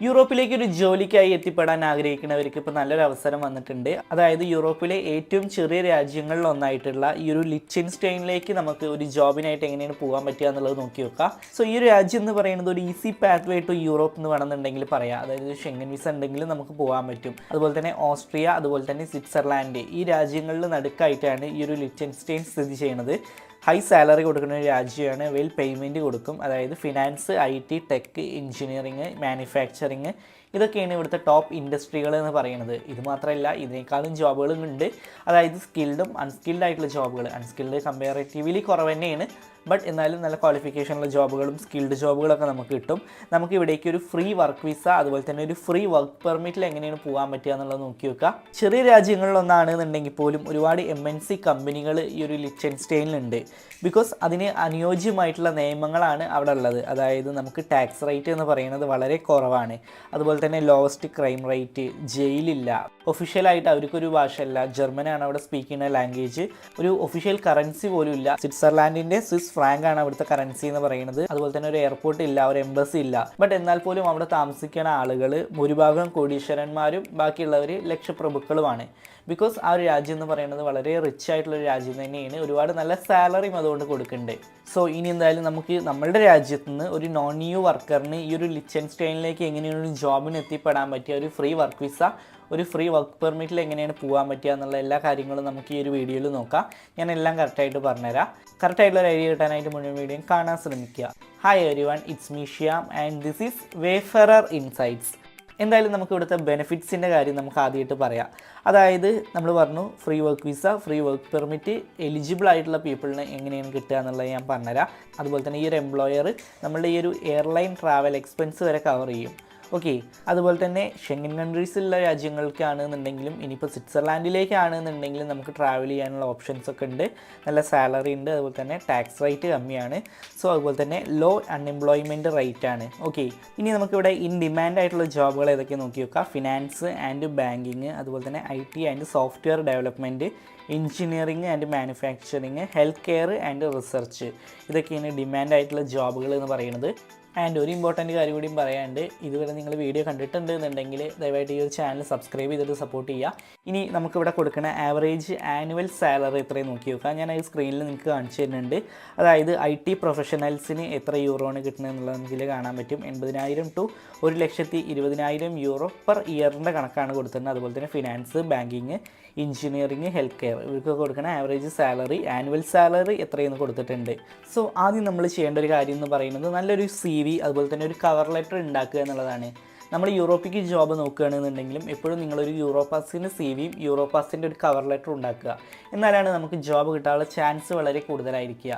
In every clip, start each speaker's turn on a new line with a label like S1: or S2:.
S1: യൂറോപ്പിലേക്ക് ഒരു ജോലിക്കായി എത്തിപ്പെടാൻ ആഗ്രഹിക്കുന്നവർക്ക് ഇപ്പോൾ നല്ലൊരു അവസരം വന്നിട്ടുണ്ട്. അതായത് യൂറോപ്പിലെ ഏറ്റവും ചെറിയ രാജ്യങ്ങളിൽ ഒന്നായിട്ടുള്ള ഈ ഒരു ലിച്ചൻസ്റ്റൈനിലേക്ക് നമുക്ക് ഒരു ജോബിനായിട്ട് എങ്ങനെയാണ് പോകാൻ പറ്റുക എന്നുള്ളത് നോക്കി നോക്കാം. സോ ഈ ഒരു രാജ്യം എന്ന് പറയുന്നത് ഒരു easy path way to Europe എന്ന് വേണമെന്നുണ്ടെങ്കിൽ പറയാം. അതായത് ഷെങ്കൻ വിസ ഉണ്ടെങ്കിൽ നമുക്ക് പോകാൻ പറ്റും. അതുപോലെ തന്നെ ഓസ്ട്രിയ, അതുപോലെ തന്നെ സ്വിറ്റ്സർലാൻഡ്, ഈ രാജ്യങ്ങളിൽ നടുക്കായിട്ടാണ് ഈ ഒരു ലിച്ചൻസ്റ്റൈൻ സ്ഥിതി ചെയ്യുന്നത്. ഹൈ സാലറി കൊടുക്കുന്ന ഒരു രാജ്യമാണ്. വെൽ പേയ്മെൻറ്റ് കൊടുക്കും. അതായത് finance, IT, tech, engineering, manufacturing, ഇതൊക്കെയാണ് ഇവിടുത്തെ ടോപ്പ് ഇൻഡസ്ട്രികൾ എന്ന് പറയുന്നത്. ഇത് മാത്രമല്ല, ഇതിനേക്കാളും ജോബുകളും ഉണ്ട്. അതായത് സ്കിൽഡും അൺസ്കിൽഡ് ആയിട്ടുള്ള ജോബുകൾ. അൺസ്കിൽഡ് കമ്പാരിറ്റീവ്ലി കുറവ് തന്നെയാണ്, ബട്ട് എന്നാലും നല്ല ക്വാളിഫിക്കേഷനുള്ള ജോബുകളും സ്കിൽഡ് ജോബുകളൊക്കെ നമുക്ക് കിട്ടും. നമുക്ക് ഇവിടേക്ക് ഒരു ഫ്രീ വർക്ക് വിസ, അതുപോലെ തന്നെ ഒരു ഫ്രീ വർക്ക് പെർമിറ്റിൽ എങ്ങനെയാണ് പോകാൻ പറ്റുക എന്നുള്ളത് നോക്കി വെക്കുക. ചെറിയ രാജ്യങ്ങളിലൊന്നാണെന്നുണ്ടെങ്കിൽ പോലും ഒരുപാട് MNC കമ്പനികൾ ഈ ഒരു ലിച്ചൻസ്റ്റൈനിലുണ്ട്. ബിക്കോസ് അതിന് അനുയോജ്യമായിട്ടുള്ള നിയമങ്ങളാണ് അവിടെ ഉള്ളത്. അതായത് നമുക്ക് ടാക്സ് റേറ്റ് എന്ന് പറയുന്നത് വളരെ കുറവാണ്. അതുപോലെ തന്നെ ലോവസ്റ്റ് ക്രൈം റേറ്റ്, ജയിലില്ല. ഒഫീഷ്യലായിട്ട് അവർക്കൊരു ഭാഷയല്ല, ജർമ്മനാണ് അവിടെ സ്പീക്ക് ചെയ്യുന്ന ലാംഗ്വേജ്. ഒരു ഒഫീഷ്യൽ കറൻസി പോലും ഇല്ല. സ്വിറ്റ്സർലാൻഡിൻ്റെ സ്വിസ് ഫ്രാങ്ക് ആണ് അവിടുത്തെ കറൻസി എന്ന് പറയുന്നത്. അതുപോലെ തന്നെ ഒരു എയർപോർട്ട് ഇല്ല, ഒരു എംബസി ഇല്ല. ബട്ട് എന്നാൽ പോലും അവിടെ താമസിക്കുന്ന ആളുകൾ ഭൂരിഭാഗം കോടീശ്വരന്മാരും ബാക്കിയുള്ളവർ ലക്ഷപ്രഭുക്കളുമാണ്. ബിക്കോസ് ആ ഒരു രാജ്യം എന്ന് പറയുന്നത് വളരെ റിച്ച് ആയിട്ടുള്ളൊരു രാജ്യം തന്നെയാണ്. ഒരുപാട് നല്ല സാലറിയും അതുകൊണ്ട് കൊടുക്കുന്നുണ്ട്. സോ ഇനി എന്തായാലും നമുക്ക് നമ്മളുടെ രാജ്യത്ത് നിന്ന് ഒരു നോൺ EU വർക്കറിന് ഈ ഒരു ലിച്ചൻസ്റ്റൈനിലേക്ക് എങ്ങനെയാണ് ഒരു ജോബിന് എത്തിപ്പെടാൻ പറ്റിയ ഒരു ഫ്രീ വർക്ക് വിസ, ഒരു ഫ്രീ വർക്ക് പെർമിറ്റിൽ എങ്ങനെയാണ് പോകാൻ പറ്റുക എന്നുള്ള എല്ലാ കാര്യങ്ങളും നമുക്ക് ഈ ഒരു വീഡിയോയിൽ നോക്കാം. ഞാൻ എല്ലാം കറക്റ്റായിട്ട് പറഞ്ഞുതരാം. കറക്റ്റായിട്ടുള്ള ഒരു ഐഡിയ കിട്ടാനായിട്ട് മുഴുവൻ വീഡിയോ കാണാൻ ശ്രമിക്കുക. Hi everyone, it's me Shyam and this is wayfarer insights. എന്തായാലും നമുക്ക് ഇവിടുത്തെ ബെനിഫിറ്റ്സിൻ്റെ കാര്യം നമുക്ക് ആദ്യമായിട്ട് പറയാം. അതായത് നമ്മൾ പറഞ്ഞു free work visa, free work permit eligible ആയിട്ടുള്ള പീപ്പിളിന് എങ്ങനെയാണ് കിട്ടുക എന്നുള്ളത് ഞാൻ പറഞ്ഞുതരാം. അതുപോലെ തന്നെ ഈ ഒരു എംപ്ലോയർ നമ്മളുടെ ഈ ഒരു എയർലൈൻ ട്രാവൽ എക്സ്പെൻസ് വരെ കവർ ചെയ്യും. ഓക്കെ. അതുപോലെ തന്നെ ഷെങ്കൻ കൺട്രീസിലുള്ള രാജ്യങ്ങൾക്കാണെന്നുണ്ടെങ്കിലും ഇനിയിപ്പോൾ സ്വിറ്റ്സർലാൻഡിലേക്കാണെന്നുണ്ടെങ്കിലും നമുക്ക് ട്രാവൽ ചെയ്യാനുള്ള ഓപ്ഷൻസ് ഒക്കെ ഉണ്ട്. നല്ല സാലറി ഉണ്ട്. അതുപോലെ തന്നെ ടാക്സ് റേറ്റ് കമ്മിയാണ്. സോ അതുപോലെ തന്നെ ലോ അൺഎംപ്ലോയ്മെൻറ്റ് റേറ്റ് ആണ്. ഓക്കെ. ഇനി നമുക്കിവിടെ ഇൻ ഡിമാൻഡ് ആയിട്ടുള്ള ജോബുകൾ ഏതൊക്കെ നോക്കി നോക്കാം. ഫിനാൻസ് ആൻഡ് ബാങ്കിങ്, അതുപോലെ തന്നെ IT and software development, engineering and manufacturing, health care and research, ഇതൊക്കെയാണ് ഡിമാൻഡ് ആയിട്ടുള്ള ജോബുകൾ എന്ന് പറയുന്നത്. ആൻഡ് ഒരു ഇമ്പോർട്ടൻറ്റ് കാര്യം കൂടിയും പറയാണ്ട്, ഇതുവരെ നിങ്ങൾ വീഡിയോ കണ്ടിട്ടുണ്ട് എന്നുണ്ടെങ്കിൽ ദയവായിട്ട് ഈ ഒരു ചാനൽ സബ്സ്ക്രൈബ് ചെയ്തിട്ട് സപ്പോർട്ട് ചെയ്യുക. ഇനി നമുക്കിവിടെ കൊടുക്കുന്ന ആവറേജ് ആനുവൽ സാലറി എത്രയും നോക്കി നോക്കാം. ഞാൻ ഈ സ്ക്രീനിൽ നിങ്ങൾക്ക് കാണിച്ചു തരുന്നുണ്ട്. അതായത് IT പ്രൊഫഷണൽസിന് എത്ര യൂറോണ് കിട്ടുന്നത് എന്നുള്ളത് നമുക്കിൽ കാണാൻ പറ്റും. 80,000 ടു 1,20,000 യൂറോ പെർ ഇയറിൻ്റെ കണക്കാണ് കൊടുത്തിട്ടുണ്ട്. അതുപോലെ തന്നെ finance, banking, engineering, health care, ഇവർക്ക് കൊടുക്കുന്ന ആവറേജ് സാലറി, ആനുവൽ സാലറി എത്രയെന്ന് കൊടുത്തിട്ടുണ്ട്. സോ ആദ്യം നമ്മൾ ചെയ്യേണ്ട ഒരു കാര്യം എന്ന് പറയുന്നത് നല്ലൊരു CV, അതുപോലെ തന്നെ ഒരു കവർ ലെറ്റർ ഉണ്ടാക്കുക എന്നുള്ളതാണ്. നമ്മൾ യൂറോപ്പിക്ക് ജോബ് നോക്കുകയാണെന്നുണ്ടെങ്കിലും എപ്പോഴും നിങ്ങളൊരു യൂറോപാസിൻ്റെ CVയും യൂറോപാസിൻ്റെ ഒരു കവർ ലെറ്റർ ഉണ്ടാക്കുക. എന്നാലാണ് നമുക്ക് ജോബ് കിട്ടാനുള്ള ചാൻസ് വളരെ കൂടുതലായിരിക്കുക.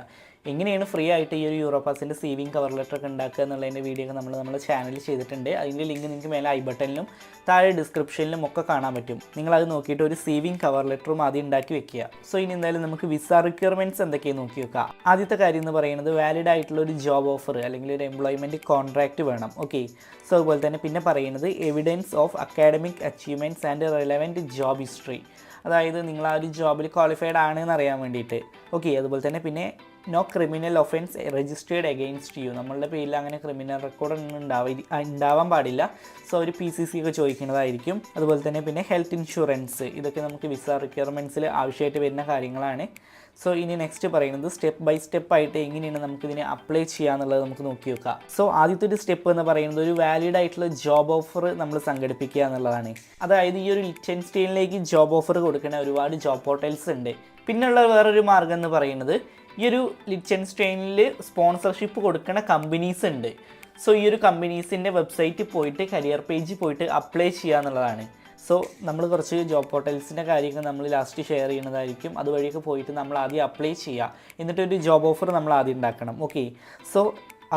S1: എങ്ങനെയാണ് ഫ്രീ ആയിട്ട് ഈ ഒരു യൂറോപാസിൻ്റെ CVയും കവർ ലെറ്ററൊക്കെ ഉണ്ടാക്കുക എന്നുള്ളതിൻ്റെ വീഡിയോ ഒക്കെ നമ്മുടെ ചാനലിൽ ചെയ്തിട്ടുണ്ട്. അതിൻ്റെ ലിങ്ക് നിങ്ങൾക്ക് മേലെ ഐ ബട്ടണിലും താഴെ ഡിസ്ക്രിപ്ഷനിലും ഒക്കെ കാണാൻ പറ്റും. നിങ്ങളത് നോക്കിയിട്ട് ഒരു CVയും കവർ ലെറ്ററും ആദ്യം ഉണ്ടാക്കി വെക്കുക. സോ ഇനി എന്തായാലും നമുക്ക് വിസ റിക്വയർമെൻറ്റ്സ് എന്തൊക്കെയാണ് നോക്കി വെക്കുക. ആദ്യത്തെ കാര്യം എന്ന് പറയുന്നത് വാലിഡ് ആയിട്ടുള്ള ഒരു ജോബ് ഓഫർ അല്ലെങ്കിൽ ഒരു എംപ്ലോയ്മെൻറ്റ് കോൺട്രാക്റ്റ് വേണം. ഓക്കെ. സോ അതുപോലെ തന്നെ പിന്നെ പറയുന്നത് evidence of academic achievements and relevant job history, അതായത് നിങ്ങൾ ആ ഒരു ജോബിൽ ക്വാളിഫൈഡ് ആണെന്ന് അറിയാൻ വേണ്ടിയിട്ട്. ഓക്കെ. അതുപോലെ തന്നെ പിന്നെ no criminal offence registered against you, നമ്മളുടെ പേരിൽ അങ്ങനെ ക്രിമിനൽ റെക്കോർഡ് ഒന്നും ഉണ്ടാവാൻ പാടില്ല. സോ ഒരു PCC ഒക്കെ ചോദിക്കുന്നതായിരിക്കും. അതുപോലെ തന്നെ പിന്നെ ഹെൽത്ത് ഇൻഷുറൻസ്, ഇതൊക്കെ നമുക്ക് വിസ റിക്വയർമെൻറ്റ്സിൽ ആവശ്യമായിട്ട് വരുന്ന കാര്യങ്ങളാണ്. സോ ഇനി നെക്സ്റ്റ് പറയുന്നത് സ്റ്റെപ്പ് ബൈ സ്റ്റെപ്പ് ആയിട്ട് എങ്ങനെയാണ് നമുക്കിതിനെ അപ്ലൈ ചെയ്യുക എന്നുള്ളത് നമുക്ക് നോക്കി നോക്കാം. സോ ആദ്യത്തെ ഒരു സ്റ്റെപ്പ് എന്ന് പറയുന്നത് ഒരു വാലിഡ് ആയിട്ടുള്ള ജോബ് ഓഫർ നമ്മൾ സംഘടിപ്പിക്കുക എന്നുള്ളതാണ്. അതായത് ഈ ഒരു ലിച്ചൻസ്റ്റൈനിലേക്ക് ജോബ് ഓഫർ കൊടുക്കുന്ന ഒരുപാട് ജോബ് പോർട്ടൽസ് ഉണ്ട്. പിന്നെയുള്ള വേറൊരു മാർഗ്ഗം എന്ന് പറയുന്നത് ഈ ഒരു ലിച്ചൻസ്റ്റൈനിൽ സ്പോൺസർഷിപ്പ് കൊടുക്കുന്ന കമ്പനീസ് ഉണ്ട്. സോ ഈ ഒരു കമ്പനീസിൻ്റെ വെബ്സൈറ്റിൽ പോയിട്ട് കരിയർ പേജിൽ പോയിട്ട് അപ്ലൈ ചെയ്യുക എന്നുള്ളതാണ്. സോ നമ്മൾ കുറച്ച് ജോബ് പോർട്ടൽസിൻ്റെ കാര്യങ്ങൾ നമ്മൾ ലാസ്റ്റ് ഷെയർ ചെയ്യുന്നതായിരിക്കും. അതുവഴിയൊക്കെ പോയിട്ട് നമ്മൾ ആദ്യം അപ്ലൈ ചെയ്യുക. എന്നിട്ടൊരു ജോബ് ഓഫർ നമ്മൾ ആദ്യം ഉണ്ടാക്കണം. ഓക്കെ. സോ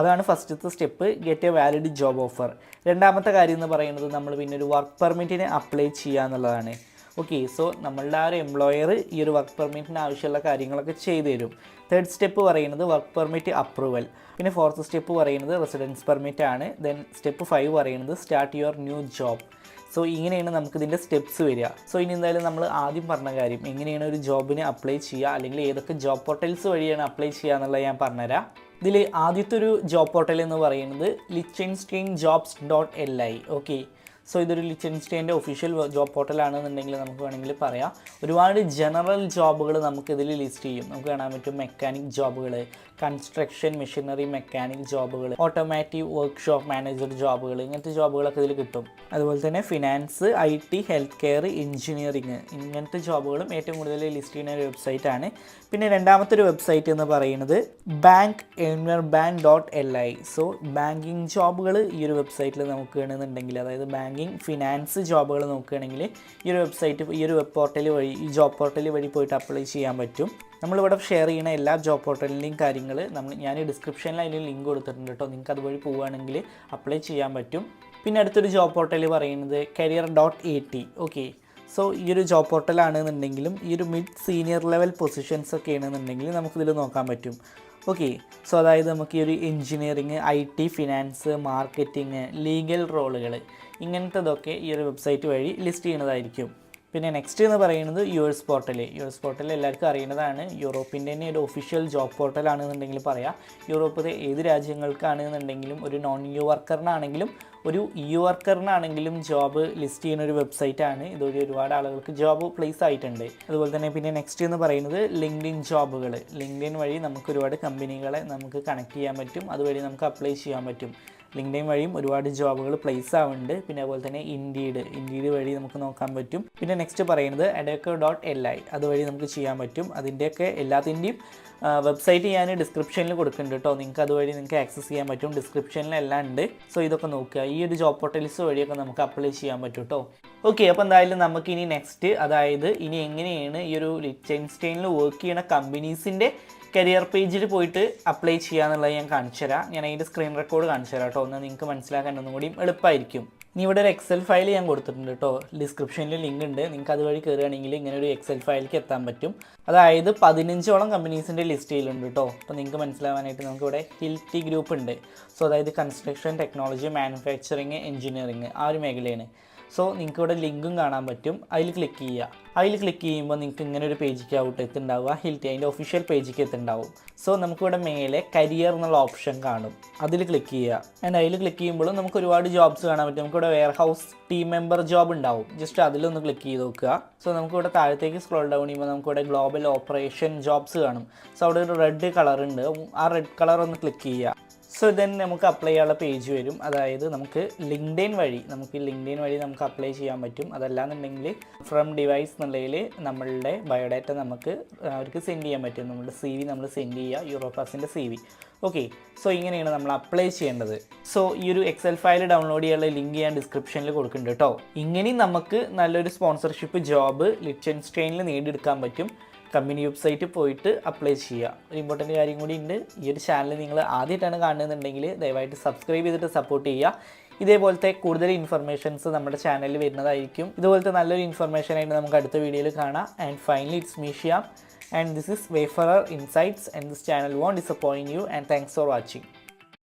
S1: അതാണ് ഫസ്റ്റത്തെ step, get A valid job offer. രണ്ടാമത്തെ കാര്യം എന്ന് പറയുന്നത് നമ്മൾ പിന്നെ ഒരു വർക്ക് പെർമിറ്റിന് അപ്ലൈ ചെയ്യുക എന്നുള്ളതാണ്. ഓക്കെ. സോ നമ്മളുടെ ആ ഒരു എംപ്ലോയർ ഈ ഒരു വർക്ക് പെർമിറ്റിന് ആവശ്യമുള്ള കാര്യങ്ങളൊക്കെ ചെയ്തു തരും. തേർഡ് സ്റ്റെപ്പ് പറയുന്നത് വർക്ക് പെർമിറ്റ് അപ്രൂവൽ. പിന്നെ ഫോർത്ത് സ്റ്റെപ്പ് പറയുന്നത് റെസിഡൻസ് പെർമിറ്റ് ആണ്. ദെൻ സ്റ്റെപ്പ് 5 പറയുന്നത് start your new job. So ഇങ്ങനെയാണ് നമുക്കിതിൻ്റെ സ്റ്റെപ്സ് വരിക. സോ ഇനി എന്തായാലും നമ്മൾ ആദ്യം പറഞ്ഞ കാര്യം എങ്ങനെയാണ് ഒരു ജോബിന് അപ്ലൈ ചെയ്യുക അല്ലെങ്കിൽ ഏതൊക്കെ ജോബ് പോർട്ടൽസ് വഴിയാണ് അപ്ലൈ ചെയ്യുക എന്നുള്ളത് ഞാൻ പറഞ്ഞുതരാം. ഇതിൽ ആദ്യത്തെ ഒരു ജോബ് പോർട്ടൽ എന്ന് പറയുന്നത് ലിച്ചൻസ്റ്റൈൻ jobs.li. ഓക്കെ, സോ ഇതൊരു ലിച്ചൻസ്റ്റൈൻ്റെ ഒഫീഷ്യൽ ജോബ് പോർട്ടലാണെന്നുണ്ടെങ്കിൽ നമുക്ക് വേണമെങ്കിൽ പറയാം. ഒരുപാട് ജനറൽ ജോബുകൾ നമുക്കിതിൽ ലിസ്റ്റ് ചെയ്യും. നമുക്ക് കാണാൻ പറ്റും മെക്കാനിക് ജോബുകൾ, കൺസ്ട്രക്ഷൻ മെഷീനറി മെക്കാനിക് ജോബുകൾ, ഓട്ടോമാറ്റീവ് വർക്ക്ഷോപ്പ് മാനേജർ ജോബുകൾ, ഇങ്ങനത്തെ ജോബുകളൊക്കെ ഇതിൽ കിട്ടും. അതുപോലെ തന്നെ finance, IT, health care, engineering ഇങ്ങനത്തെ ജോബുകളും ഏറ്റവും കൂടുതൽ ലിസ്റ്റ് ചെയ്യുന്ന ഒരു വെബ്സൈറ്റാണ്. പിന്നെ രണ്ടാമത്തെ ഒരു വെബ്സൈറ്റ് എന്ന് പറയുന്നത് bank.li. സോ ബാങ്കിങ് ജോബുകൾ ഈ ഒരു വെബ്സൈറ്റിൽ നമുക്ക് വേണമെന്നുണ്ടെങ്കിൽ, അതായത് ബാങ്കിങ് ഫിനാൻസ് ജോബുകൾ നോക്കുകയാണെങ്കിൽ ഈ ഒരു വെബ്സൈറ്റ്, ഈ ഒരു വെബ് പോർട്ടൽ വഴി, ഈ ജോബ് പോർട്ടൽ വഴി പോയിട്ട് അപ്ലൈ ചെയ്യാൻ പറ്റും. നമ്മളിവിടെ ഷെയർ ചെയ്യുന്ന എല്ലാ ജോബ് പോർട്ടലിൻ്റെയും കാര്യങ്ങൾ ഞാൻ ഡിസ്ക്രിപ്ഷനിൽ അതിൽ ലിങ്ക് കൊടുത്തിട്ടുണ്ട് കേട്ടോ. നിങ്ങൾക്ക് അതുവഴി പോവുകയാണെങ്കിൽ അപ്ലൈ ചെയ്യാൻ പറ്റും. പിന്നെ അടുത്തൊരു ജോബ് പോർട്ടൽ പറയുന്നത് career.at. ഓക്കെ, സോ ഈ ഒരു ജോബ് പോർട്ടലാണെന്നുണ്ടെങ്കിലും ഈ ഒരു മിഡ് സീനിയർ ലെവൽ പൊസിഷൻസ് ഒക്കെ ആണെന്നുണ്ടെങ്കിൽ നമുക്കിതിൽ നോക്കാൻ പറ്റും. ഓക്കെ, സോ അതായത് നമുക്ക് ഈ ഒരു engineering, IT, finance, marketing, legal റോളുകൾ ഇങ്ങനത്തതൊക്കെ ഈ ഒരു വെബ്സൈറ്റ് വഴി ലിസ്റ്റ് ചെയ്യുന്നതായിരിക്കും. പിന്നെ നെക്സ്റ്റ് എന്ന് പറയുന്നത് US പോർട്ടൽ. US പോർട്ടൽ എല്ലാവർക്കും അറിയുന്നതാണ്. യൂറോപ്പിൻ്റെ തന്നെ ഒരു ഒഫീഷ്യൽ ജോബ് പോർട്ടലാണെന്നുണ്ടെങ്കിൽ പറയാം. യൂറോപ്പിലെ ഏത് രാജ്യങ്ങൾക്കാണെന്നുണ്ടെങ്കിലും ഒരു നോൺ EU വർക്കറിനാണെങ്കിലും ഒരു EU വർക്കറിനാണെങ്കിലും ജോബ് ലിസ്റ്റ് ചെയ്യുന്ന ഒരു വെബ്സൈറ്റാണ്. ഇതുവഴി ഒരുപാട് ആളുകൾക്ക് ജോബ് പ്ലേസ് ആയിട്ടുണ്ട്. അതുപോലെ തന്നെ പിന്നെ നെക്സ്റ്റ് എന്ന് പറയുന്നത് ലിങ്ക്ഡിൻ ജോബുകൾ. ലിങ്ക്ഡിൻ വഴി നമുക്ക് ഒരുപാട് കമ്പനികളെ നമുക്ക് കണക്ട് ചെയ്യാൻ പറ്റും. അതുവഴി നമുക്ക് അപ്ലൈ ചെയ്യാൻ പറ്റും. ലിങ്ക്ഡിൻ വഴിയും ഒരുപാട് ജോബുകൾ പ്ലേസ് ആവുന്നുണ്ട്. പിന്നെ അതുപോലെ തന്നെ ഇൻഡീഡ് വഴി നമുക്ക് നോക്കാൻ പറ്റും. പിന്നെ നെക്സ്റ്റ് പറയുന്നത് adecco.li. അതുവഴി നമുക്ക് ചെയ്യാൻ പറ്റും. അതിൻ്റെയൊക്കെ എല്ലാത്തിൻ്റെയും വെബ്സൈറ്റ് ഞാൻ ഡിസ്ക്രിപ്ഷനിൽ കൊടുക്കുന്നുണ്ട് കേട്ടോ. നിങ്ങൾക്ക് അതുവഴി നിങ്ങൾക്ക് ആക്സസ് ചെയ്യാൻ പറ്റും. ഡിസ്ക്രിപ്ഷനിലെല്ലാം ഉണ്ട്. സോ ഇതൊക്കെ നോക്കുക. ഈ ഒരു ജോബ് പോർട്ടൽസ് വഴിയൊക്കെ നമുക്ക് അപ്ലൈ ചെയ്യാൻ പറ്റും കേട്ടോ. ഓക്കെ, അപ്പോൾ എന്തായാലും നമുക്കിനി നെക്സ്റ്റ്, അതായത് ഇനി എങ്ങനെയാണ് ഈ ഒരു ലിച്ചൻസ്റ്റൈനിൽ വർക്ക് ചെയ്യുന്ന കമ്പനീസിൻ്റെ കരിയർ പേജിൽ പോയിട്ട് അപ്ലൈ ചെയ്യുക എന്നുള്ളത് ഞാൻ കാണിച്ചു തരാം. ഞാൻ അതിൻ്റെ സ്ക്രീൻ റെക്കോർഡ് കാണിച്ചു തരാം കേട്ടോ. ഒന്ന് നിങ്ങൾക്ക് മനസ്സിലാക്കാൻ ഒന്നും കൂടി എളുപ്പമായിരിക്കും. ഇനി ഇവിടെ ഒരു എക്സൽ ഫയൽ ഞാൻ കൊടുത്തിട്ടുണ്ട് കേട്ടോ. ഡിസ്ക്രിപ്ഷനിൽ ലിങ്ക് ഉണ്ട്. നിങ്ങൾക്ക് അതുവഴി കയറുകയാണെങ്കിൽ ഇങ്ങനെ ഒരു എക്സൽ ഫയലിലേക്ക് എത്താൻ പറ്റും. അതായത് 15ഓളം കമ്പനീസിൻ്റെ ലിസ്റ്റ് ചെയ്യലുണ്ട് കേട്ടോ. അപ്പോൾ നിങ്ങൾക്ക് മനസ്സിലാവാനായിട്ട് നമുക്കിവിടെ ഹിൽറ്റി ഗ്രൂപ്പ് ഉണ്ട്. സോ അതായത് കൺസ്ട്രക്ഷൻ, ടെക്നോളജി, മാനുഫാക്ചറിങ്, എഞ്ചിനീയറിങ് ആ ഒരു മേഖലയാണ്. സോ നിങ്ങൾക്ക് ഇവിടെ ലിങ്കും കാണാൻ പറ്റും. അതിൽ ക്ലിക്ക് ചെയ്യുക. അതിൽ ക്ലിക്ക് ചെയ്യുമ്പോൾ നിങ്ങൾക്ക് ഇങ്ങനെ ഒരു പേജിക്ക് ഔട്ട് എത്തുണ്ടാവുക. ഹിൽറ്റി അതിൻ്റെ ഒഫീഷ്യൽ പേജിക്ക് എത്തുണ്ടാവും. സോ നമുക്കിവിടെ മേലെ കരിയർ എന്നുള്ള ഓപ്ഷൻ കാണും. അതിൽ ക്ലിക്ക് ചെയ്യുക. ആൻഡ് അതിൽ ക്ലിക്ക് ചെയ്യുമ്പോൾ നമുക്ക് ഒരുപാട് ജോബ്സ് കാണാൻ പറ്റും. നമുക്കിവിടെ warehouse team member job ഉണ്ടാവും. ജസ്റ്റ് അതിലൊന്ന് ക്ലിക്ക് ചെയ്ത് നോക്കുക. സോ നമുക്കിവിടെ താഴത്തേക്ക് സ്ക്രോൾ ഡൗൺ ചെയ്യുമ്പോൾ നമുക്കിവിടെ ഗ്ലോബൽ ഓപ്പറേഷൻ ജോബ്സ് കാണും. സോ അവിടെ ഒരു റെഡ് കളർ ഉണ്ട്. ആ റെഡ് കളർ ഒന്ന് ക്ലിക്ക് ചെയ്യുക. സോ ദെൻ നമുക്ക് അപ്ലൈ ചെയ്യാനുള്ള പേജ് വരും. അതായത് നമുക്ക് ലിങ്ക്ഡിൻ വഴി നമുക്ക് അപ്ലൈ ചെയ്യാൻ പറ്റും. അതല്ലാന്നുണ്ടെങ്കിൽ ഫ്രം ഡിവൈസ് എന്നുള്ളതിൽ നമ്മളുടെ ബയോഡാറ്റ നമുക്ക് അവർക്ക് സെൻഡ് ചെയ്യാൻ പറ്റും. നമ്മുടെ CV നമ്മൾ സെൻഡ് ചെയ്യുക, യൂറോപാസിൻ്റെ CV. ഓക്കെ, സോ ഇങ്ങനെയാണ് നമ്മൾ അപ്ലൈ ചെയ്യേണ്ടത്. സോ ഈ ഒരു എക്സൽ ഫയൽ ഡൗൺലോഡ് ചെയ്യാനുള്ള ലിങ്ക് ഞാൻ ഡിസ്ക്രിപ്ഷനിൽ കൊടുക്കുന്നുണ്ട് കേട്ടോ. ഇങ്ങനെയും നമുക്ക് നല്ലൊരു സ്പോൺസർഷിപ്പ് ജോബ് ലിച്ചൻസ്റ്റൈനിൽ നേടിയെടുക്കാൻ പറ്റും. കമ്പനി വെബ്സൈറ്റ് പോയിട്ട് അപ്ലൈ ചെയ്യുക. ഒരു ഇമ്പോർട്ടൻറ്റ് കാര്യം കൂടി ഉണ്ട്. ഈ ഒരു ചാനൽ നിങ്ങൾ ആദ്യമായിട്ടാണ് കാണുന്നുണ്ടെങ്കിൽ ദയവായിട്ട് സബ്സ്ക്രൈബ് ചെയ്തിട്ട് സപ്പോർട്ട് ചെയ്യുക. ഇതേപോലത്തെ കൂടുതൽ ഇൻഫർമേഷൻസ് നമ്മുടെ ചാനലിൽ വരുന്നതായിരിക്കും. ഇതുപോലത്തെ നല്ലൊരു ഇൻഫർമേഷനായിട്ട് നമുക്ക് അടുത്ത വീഡിയോയിൽ കാണാം. And finally it's me Shyam, and this is Wayfarer Insights, and this channel won't disappoint you, and thanks for watching.